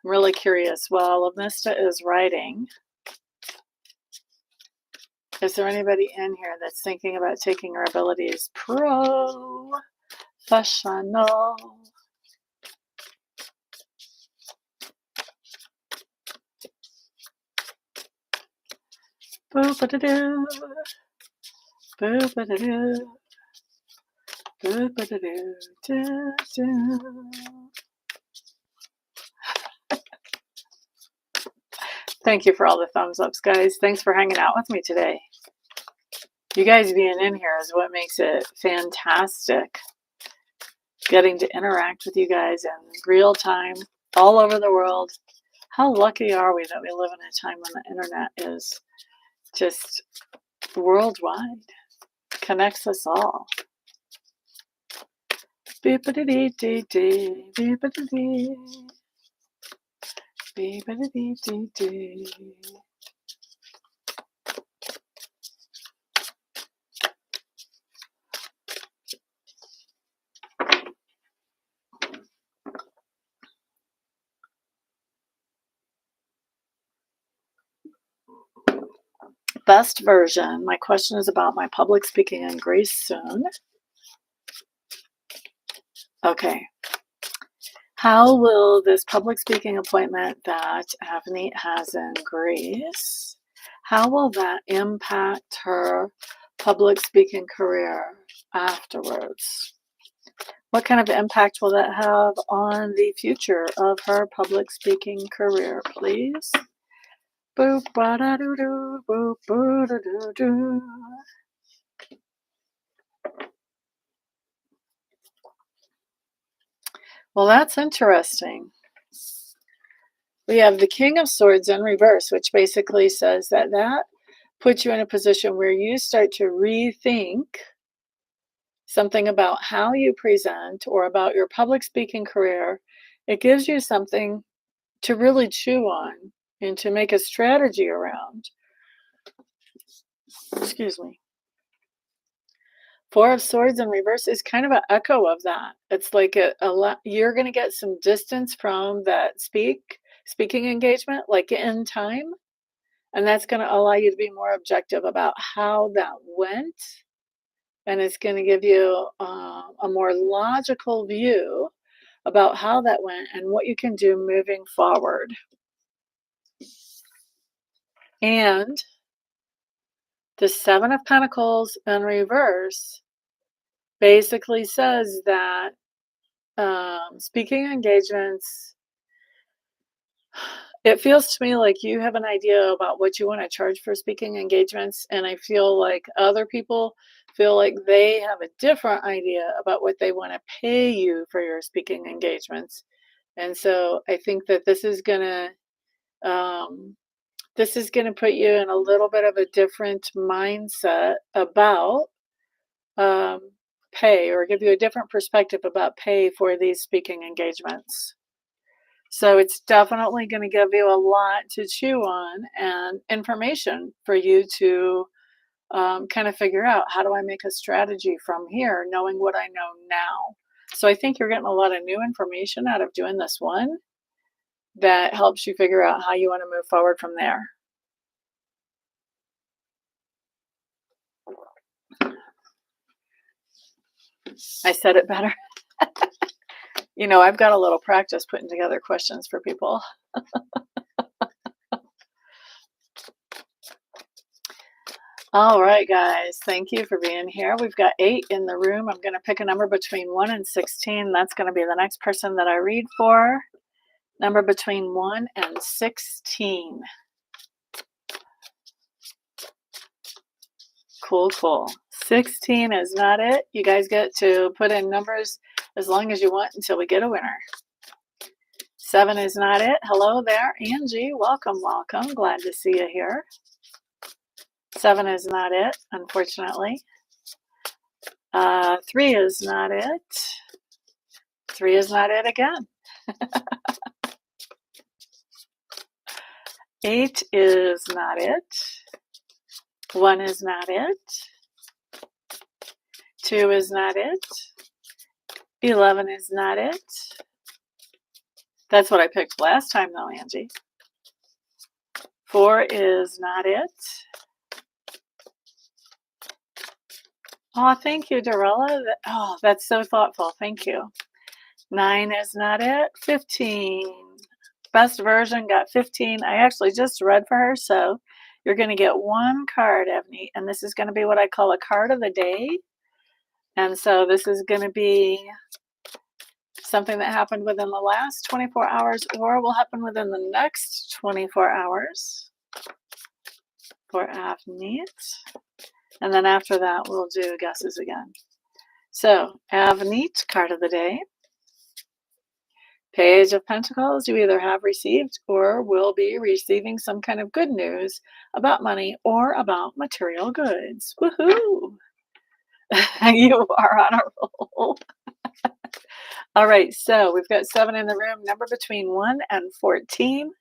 Speaker 1: I'm really curious. Well, Amista is writing. Is there anybody in here that's thinking about taking her abilities professional? Boop-a-da-doo. Boop-a-da-doo. Boop-a-da-doo. Thank you for all the thumbs ups, guys. Thanks for hanging out with me today. You guys being in here is what makes it fantastic. Getting to interact with you guys in real time, all over the world. How lucky are we that we live in a time when the internet is just worldwide, connects us all. Beep-a-dee-dee-dee, beep-a-dee-dee, beep-a-dee-dee-dee. Best version. My question is about my public speaking in Greece soon. Okay. How will this public speaking appointment that Avneet has in Greece, how will that impact her public speaking career afterwards? What kind of impact will that have on the future of her public speaking career, please? Boop, ba-da-doo-doo, boop, boo-da-doo-doo. Well, that's interesting. We have the King of Swords in reverse, which basically says that puts you in a position where you start to rethink something about how you present or about your public speaking career. It gives you something to really chew on and to make a strategy around. Excuse me. Four of Swords in reverse is kind of an echo of that. It's like you're going to get some distance from that speaking engagement, like in time, and that's going to allow you to be more objective about how that went, and it's going to give you a more logical view about how that went and what you can do moving forward. And the Seven of Pentacles in reverse basically says that speaking engagements, it feels to me like you have an idea about what you want to charge for speaking engagements, and I feel like other people feel like they have a different idea about what they want to pay you for your speaking engagements. And so I think that this is gonna put you in a little bit of a different mindset about pay, or give you a different perspective about pay for these speaking engagements. So it's definitely going to give you a lot to chew on and information for you to kind of figure out, how do I make a strategy from here, knowing what I know now. So I think you're getting a lot of new information out of doing this one that helps you figure out how you want to move forward from there. I said it better. I've got a little practice putting together questions for people. All right, guys, thank you for being here. We've got 8 in the room. I'm going to pick a number between 1 and 16. That's going to be the next person that I read for. Number between 1 and 16. Cool. 16 is not it. You guys get to put in numbers as long as you want until we get a winner. 7 is not it. Hello there, Angie. Welcome. Glad to see you here. 7 is not it, unfortunately. 3 is not it. 3 is not it again. 8 is not it. 1 is not it. 2 is not it. 11 is not it. That's what I picked last time, though, Angie. 4 is not it. Oh, thank you, Dorella. Oh, that's so thoughtful. Thank you. 9 is not it. 15. Best version got 15. I actually just read for her, so you're going to get one card, Evney, and this is going to be what I call a card of the day. And so this is going to be something that happened within the last 24 hours or will happen within the next 24 hours for Avneet. And then after that, we'll do guesses again. So, Avneet, card of the day. Page of Pentacles, you either have received or will be receiving some kind of good news about money or about material goods. Woohoo! You are on a roll. All right, so we've got 7 in the room, number between 1 and 14.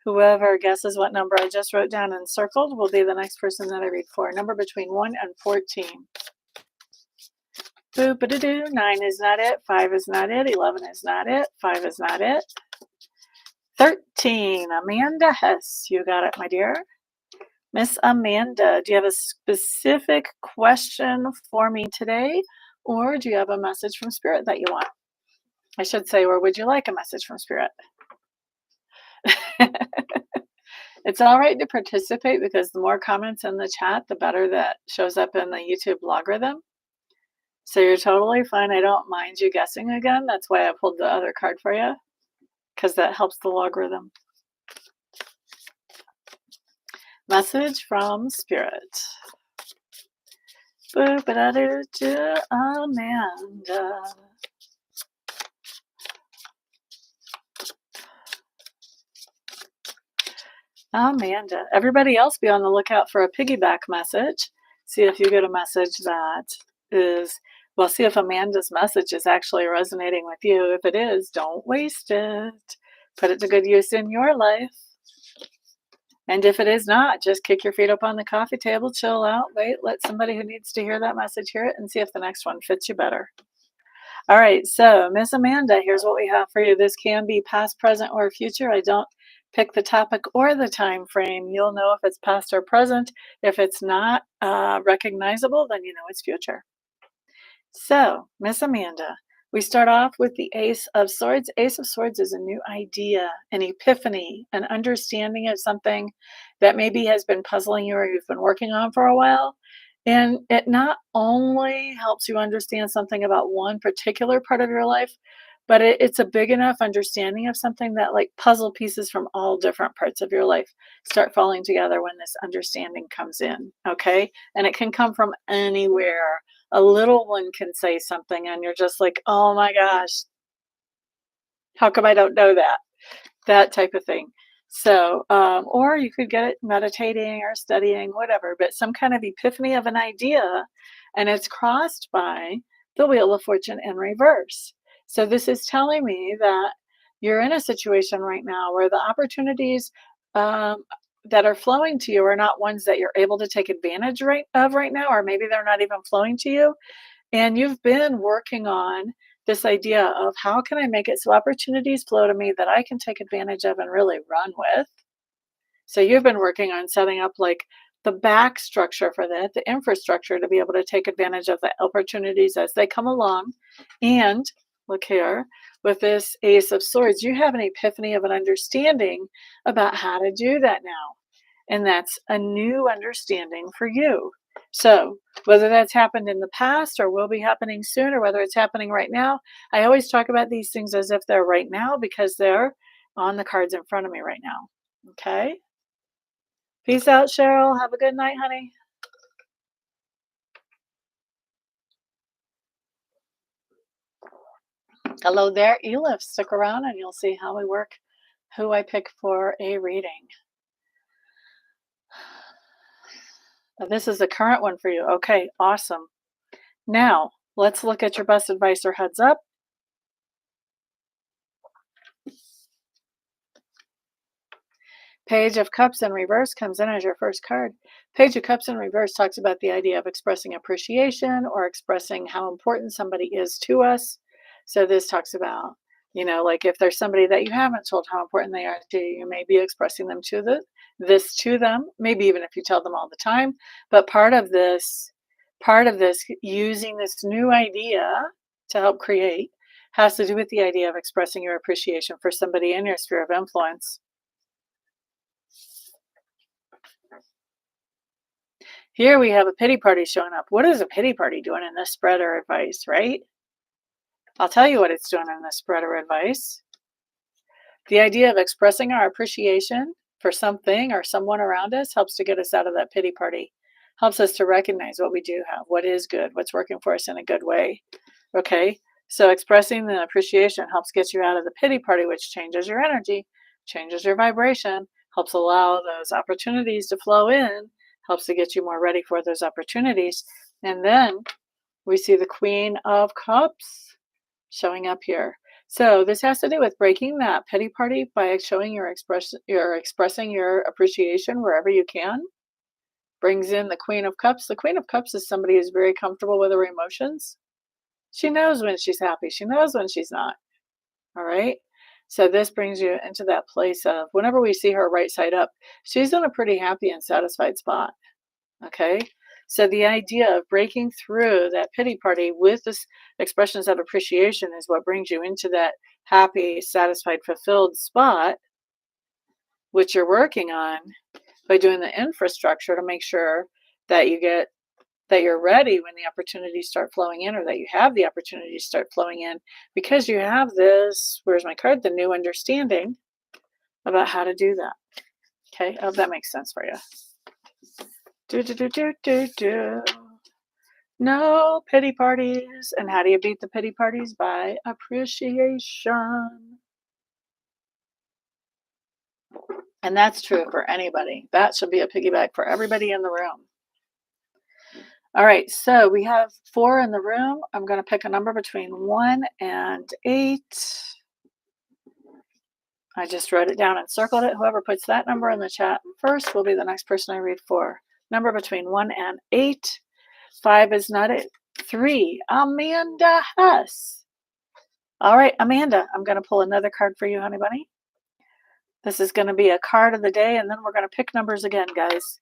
Speaker 1: Whoever guesses what number I just wrote down and circled will be the next person that I read for. Number between 1 and 14. Boop-a-doo-doo. 9 is not it. 5 is not it. 11 is not it. 5 is not it. 13. Amanda Hess. You got it, my dear. Miss Amanda, do you have a specific question for me today? Or do you have a message from Spirit that you want? I should say, or would you like a message from Spirit? It's all right to participate, because the more comments in the chat, the better that shows up in the YouTube logarithm. So you're totally fine. I don't mind you guessing again. That's why I pulled the other card for you, because that helps the logarithm. Message from Spirit. Boop-a-da-doo-doo, Amanda. Amanda. Everybody else be on the lookout for a piggyback message. See if you get a message that is, well, see if Amanda's message is actually resonating with you. If it is, don't waste it. Put it to good use in your life. And if it is not, just kick your feet up on the coffee table, chill out, wait, let somebody who needs to hear that message hear it, and see if the next one fits you better. All right, so Miss Amanda, here's what we have for you. This can be past, present, or future. I don't pick the topic or the time frame. You'll know if it's past or present. If it's not recognizable, then you know it's future. So, Miss Amanda, we start off with the Ace of Swords. Ace of Swords is a new idea, an epiphany, an understanding of something that maybe has been puzzling you or you've been working on for a while. And it not only helps you understand something about one particular part of your life, but it's a big enough understanding of something that, like, puzzle pieces from all different parts of your life start falling together when this understanding comes in. Okay. And it can come from anywhere. A little one can say something and you're just like, "Oh my gosh, how come I don't know that?" That type of thing. So, or you could get it meditating or studying, whatever, but some kind of epiphany of an idea, and it's crossed by the Wheel of Fortune in reverse. So this is telling me that you're in a situation right now where the opportunities um, that are flowing to you are not ones that you're able to take advantage right now, or maybe they're not even flowing to you. And you've been working on this idea of how can I make it so opportunities flow to me that I can take advantage of and really run with. So you've been working on setting up like the back structure for that, the infrastructure to be able to take advantage of the opportunities as they come along. And look here, with this Ace of Swords, you have an epiphany of an understanding about how to do that now. And that's a new understanding for you. So, whether that's happened in the past or will be happening soon, or whether it's happening right now, I always talk about these things as if they're right now because they're on the cards in front of me right now. Okay. Peace out, Cheryl. Have a good night, honey. Hello there, Elif. Stick around and you'll see how we work, who I pick for a reading. This is the current one for you. Okay, awesome. Now, let's look at your best advice or heads up. Page of Cups in reverse comes in as your first card. Page of Cups in reverse talks about the idea of expressing appreciation or expressing how important somebody is to us. So this talks about, like if there's somebody that you haven't told how important they are to you, you may be expressing this to them, maybe even if you tell them all the time. But part of this using this new idea to help create has to do with the idea of expressing your appreciation for somebody in your sphere of influence. Here we have a pity party showing up. What is a pity party doing in this spread or advice, right? I'll tell you what it's doing in this spread or advice. The idea of expressing our appreciation for something or someone around us helps to get us out of that pity party, helps us to recognize what we do have, what is good, what's working for us in a good way. Okay, so expressing the appreciation helps get you out of the pity party, which changes your energy, changes your vibration, helps allow those opportunities to flow in, helps to get you more ready for those opportunities. And then we see the Queen of Cups showing up here. So this has to do with breaking that pity party by showing you're expressing your appreciation wherever you can. Brings in the Queen of Cups. The Queen of Cups is somebody who's very comfortable with her emotions. She knows when she's happy. She knows when she's not. All right. So this brings you into that place of whenever we see her right side up, she's in a pretty happy and satisfied spot. Okay. So the idea of breaking through that pity party with this expressions of appreciation is what brings you into that happy, satisfied, fulfilled spot, which you're working on by doing the infrastructure to make sure that you're ready when the opportunities start flowing in, or that you have the opportunities start flowing in, because you have this, where's my card? The new understanding about how to do that. Okay. I hope that makes sense for you. Do, do, do, do, do, do. No pity parties. And how do you beat the pity parties? By appreciation. And that's true for anybody. That should be a piggyback for everybody in the room. All right, so we have 4 in the room. I'm going to pick a number between 1 and 8. I just wrote it down and circled it. Whoever puts that number in the chat first will be the next person I read for. Number between 1 and 8. 5 is not it. 3, Amanda Hess. All right, Amanda, I'm going to pull another card for you, honey bunny. This is going to be a card of the day, and then we're going to pick numbers again, guys.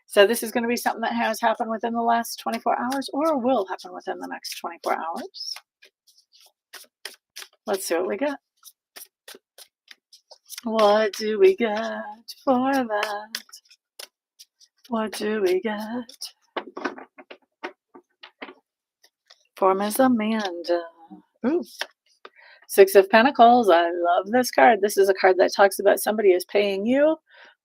Speaker 1: So this is going to be something that has happened within the last 24 hours or will happen within the next 24 hours. Let's see what we get. What do we get for that? What do we get for Miss Amanda? Ooh. 6 of Pentacles. I love this card. This is a card that talks about somebody is paying you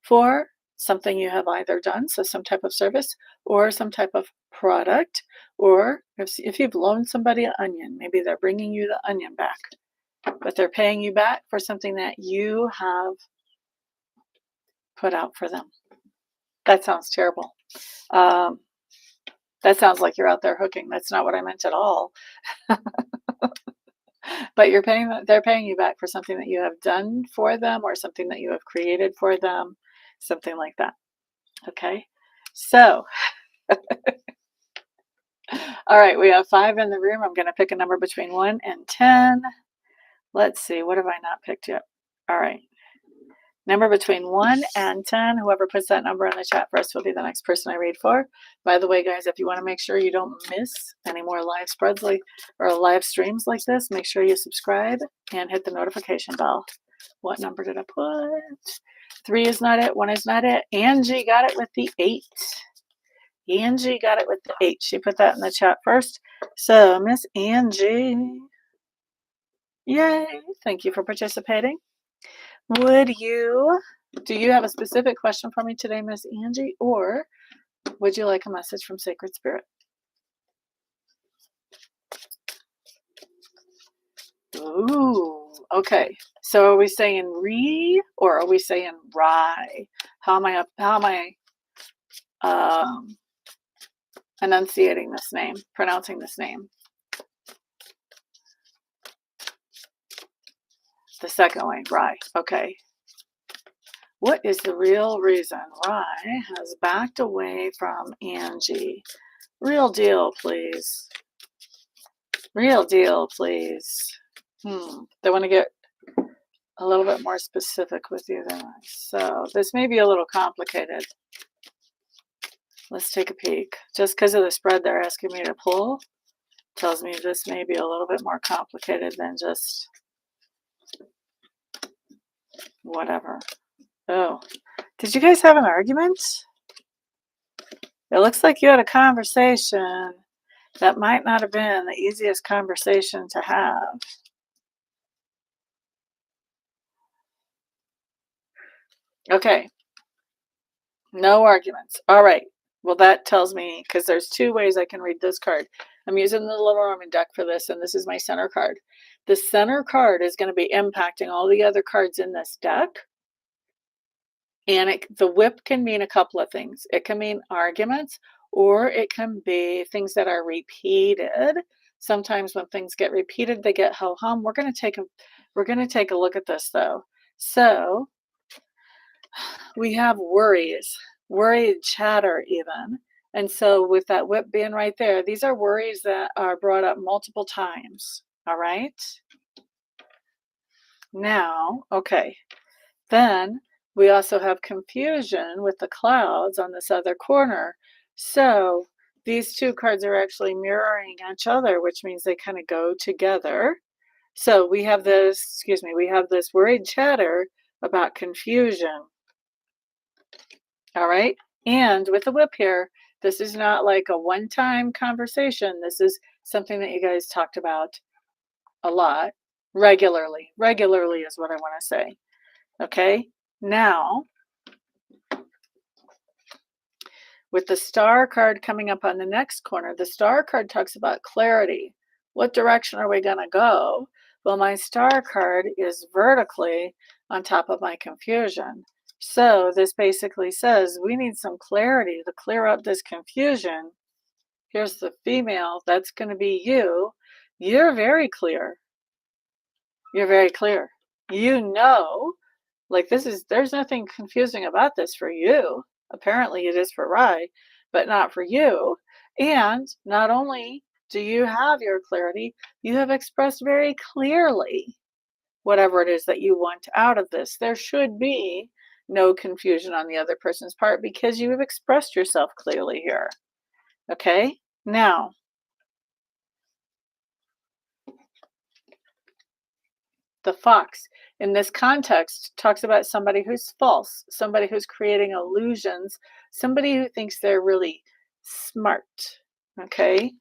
Speaker 1: for something you have either done, so some type of service or some type of product, or if you've loaned somebody an onion, maybe they're bringing you the onion back, but they're paying you back for something that you have put out for them. That sounds terrible. That sounds like you're out there hooking. That's not what I meant at all. But they're paying you back for something that you have done for them or something that you have created for them, something like that. Okay, so all right, we have 5 in the room. I'm going to pick a number between 1 and 10. Let's see, what have I not picked yet? All right, number between 1 and 10. Whoever puts that number in the chat first will be the next person I read for. By the way, guys, if you want to make sure you don't miss any more live spreads or live streams like this, make sure you subscribe and hit the notification bell. What number did I put? 3 is not it. 1 is not it. Angie got it with the 8. Angie got it with the 8. She put that in the chat first. So, Miss Angie, yay. Thank you for participating. Do you have a specific question for me today, Miss Angie, or would you like a message from Sacred Spirit? Ooh, okay. So are we saying re or are we saying rye? How am I enunciating this name, pronouncing this name? The second way, rye. Okay. What is the real reason Rye has backed away from Angie? Real deal, please. Real deal, please. They want to get a little bit more specific with you there. So this may be a little complicated. Let's take a peek. Just because of the spread they're asking me to pull tells me this may be a little bit more complicated than just whatever. Oh, did you guys have an argument? It looks like you had a conversation that might not have been the easiest conversation to have. Okay. No arguments. All right. Well, that tells me, because there's 2 ways I can read this card. I'm using the Little Roman deck for this, and this is my center card. The center card is going to be impacting all the other cards in this deck. And the whip can mean a couple of things. It can mean arguments, or it can be things that are repeated. Sometimes when things get repeated, they get ho-hum. We're going to take a look at this, though. So we have worries, worried chatter even. And so with that whip being right there, these are worries that are brought up multiple times. All right. Now, okay. Then we also have confusion with the clouds on this other corner. So these 2 cards are actually mirroring each other, which means they kind of go together. So we have this worried chatter about confusion. All right. And with the whip here, this is not like a one-time conversation. This is something that you guys talked about a lot, regularly. Regularly is what I want to say. Okay. Now, With the star card coming up on the next corner, the star card talks about clarity. What direction are we going to go? Well, my star card is vertically on top of my confusion. So this basically says we need some clarity to clear up this confusion. Here's the female. That's going to be you. You're very clear. You're very clear. You know, like there's nothing confusing about this for you. Apparently it is for Rye, but not for you. And not only do you have your clarity, you have expressed very clearly whatever it is that you want out of this. There should be no confusion on the other person's part because you have expressed yourself clearly here. Okay? Now, the fox in this context talks about somebody who's false, somebody who's creating illusions, somebody who thinks they're really smart. Okay?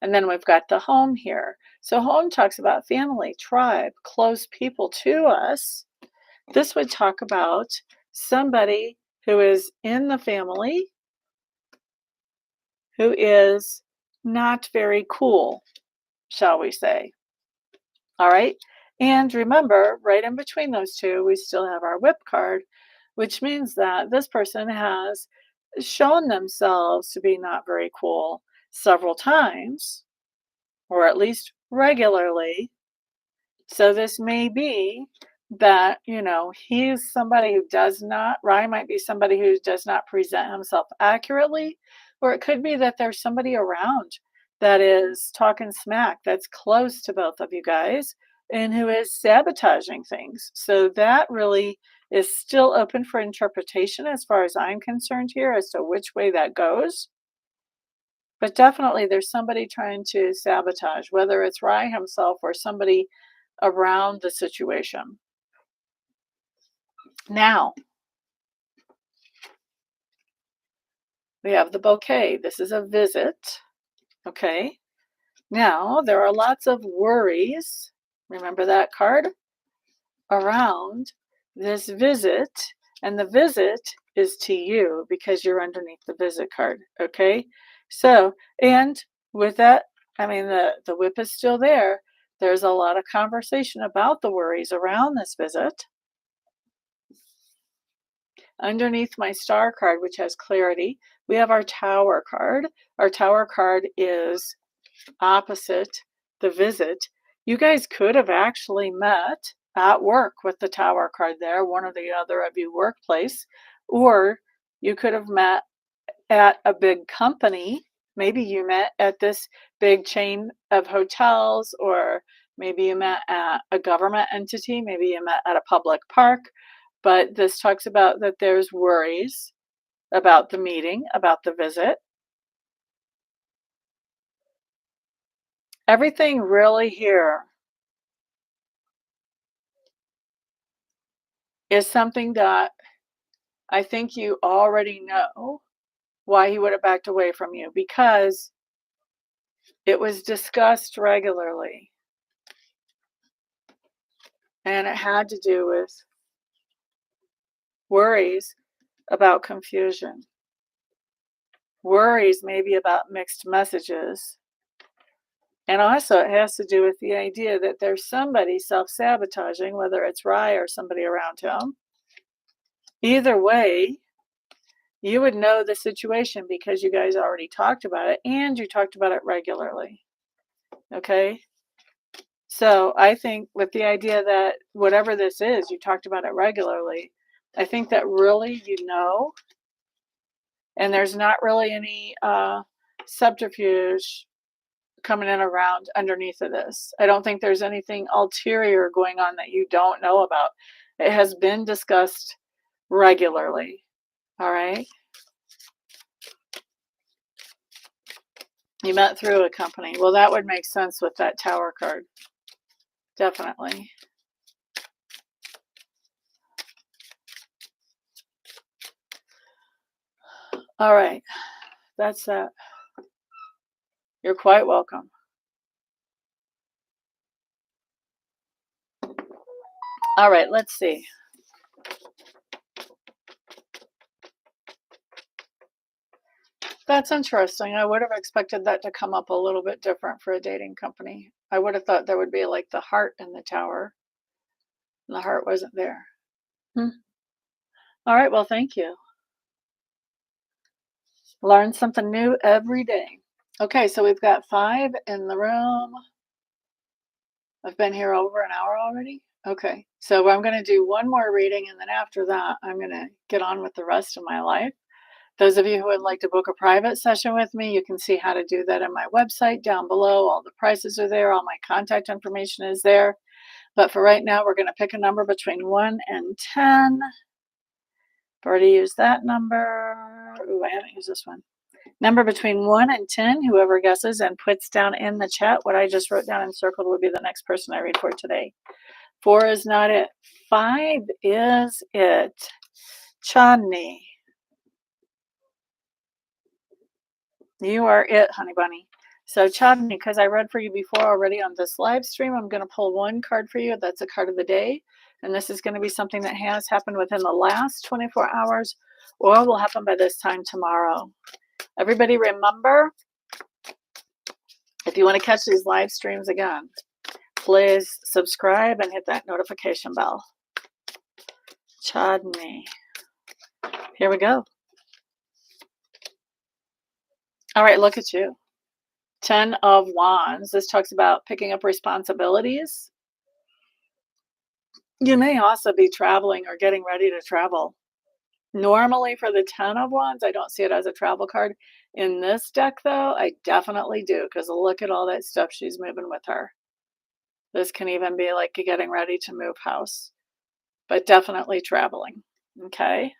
Speaker 1: And then we've got the home here. So home talks about family, tribe, close people to us. This would talk about somebody who is in the family who is not very cool, shall we say. All right. And remember, right in between those two, we still have our whip card, which means that this person has shown themselves to be not very cool several times, or at least regularly. So this may be that, he's somebody who does not, Ryan might be somebody who does not present himself accurately, or it could be that there's somebody around that is talking smack that's close to both of you guys and who is sabotaging things. So that really is still open for interpretation as far as I'm concerned here as to which way that goes. But definitely there's somebody trying to sabotage, whether it's Rye himself or somebody around the situation. Now, we have the bouquet. This is a visit. Okay. Now, there are lots of worries. Remember that card? Around this visit. And the visit is to you because you're underneath the visit card. Okay. So, and with that, the whip is still there. There's a lot of conversation about the worries around this visit. Underneath my star card, which has clarity, we have our tower card. Our tower card is opposite the visit. You guys could have actually met at work with the tower card there, one or the other of you workplace, or you could have met at a big company. Maybe you met at this big chain of hotels, or maybe you met at a government entity, maybe you met at a public park. But this talks about that there's worries about the meeting, about the visit. Everything really here is something that I think you already know why he would have backed away from you, because it was discussed regularly. And it had to do with worries about confusion, worries maybe about mixed messages. And also it has to do with the idea that there's somebody self-sabotaging, whether it's Rye or somebody around him. Either way, you would know the situation because you guys already talked about it, and you talked about it regularly. Okay? So I think with the idea that whatever this is, you talked about it regularly, I think that really and there's not really any subterfuge coming in around underneath of this. I don't think there's anything ulterior going on that you don't know about. It has been discussed regularly. All right. You met through a company. Well, that would make sense with that tower card. Definitely. All right. That's that. You're quite welcome. All right, let's see. That's interesting. I would have expected that to come up a little bit different for a dating company. I would have thought there would be like the heart in the tower, and the heart wasn't there. Hmm. All right. Well, thank you. Learn something new every day. Okay, so we've got 5 in the room. I've been here over an hour already. Okay, so I'm going to do one more reading, and then after that, I'm going to get on with the rest of my life. Those of you who would like to book a private session with me, you can see how to do that on my website down below. All the prices are there, all my contact information is there. But for right now, we're going to pick a number between 1 and 10. I've already used that number. Ooh, I haven't used this one. Number between 1 and 10, whoever guesses and puts down in the chat what I just wrote down and circled would be the next person I read for today. 4 is not it. 5 is it. Chani, you are it, honey bunny. So Chani, because I read for you before already on this live stream, I'm going to pull one card for you. That's a card of the day. And this is going to be something that has happened within the last 24 hours or will happen by this time tomorrow. Everybody remember, if you want to catch these live streams again, please subscribe and hit that notification bell. Chadney. Here we go. All right, look at you. 10 of Wands. This talks about picking up responsibilities. You may also be traveling or getting ready to travel. Normally for the 10 of Wands, I don't see it as a travel card. In this deck, though, I definitely do, because look at all that stuff she's moving with her. This can even be like getting ready to move house, but definitely traveling, okay?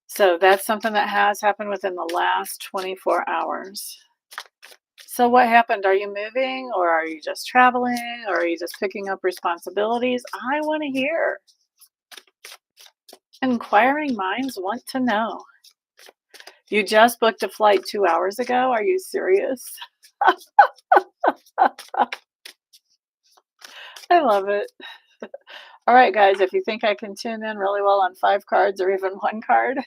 Speaker 1: So that's something that has happened within the last 24 hours. So what happened? Are you moving, or are you just traveling, or are you just picking up responsibilities? I want to hear. Inquiring minds want to know. You just booked a flight 2 hours ago? Are you serious? I love it. All right, guys, if you think I can tune in really well on 5 cards or even 1 card,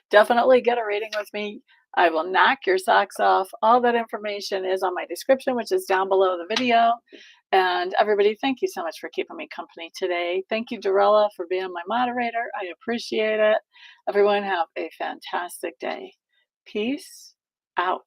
Speaker 1: definitely get a reading with me. I will knock your socks off. All that information is on my description, which is down below the video. And everybody, thank you so much for keeping me company today. Thank you, Dorella, for being my moderator. I appreciate it. Everyone have a fantastic day. Peace out.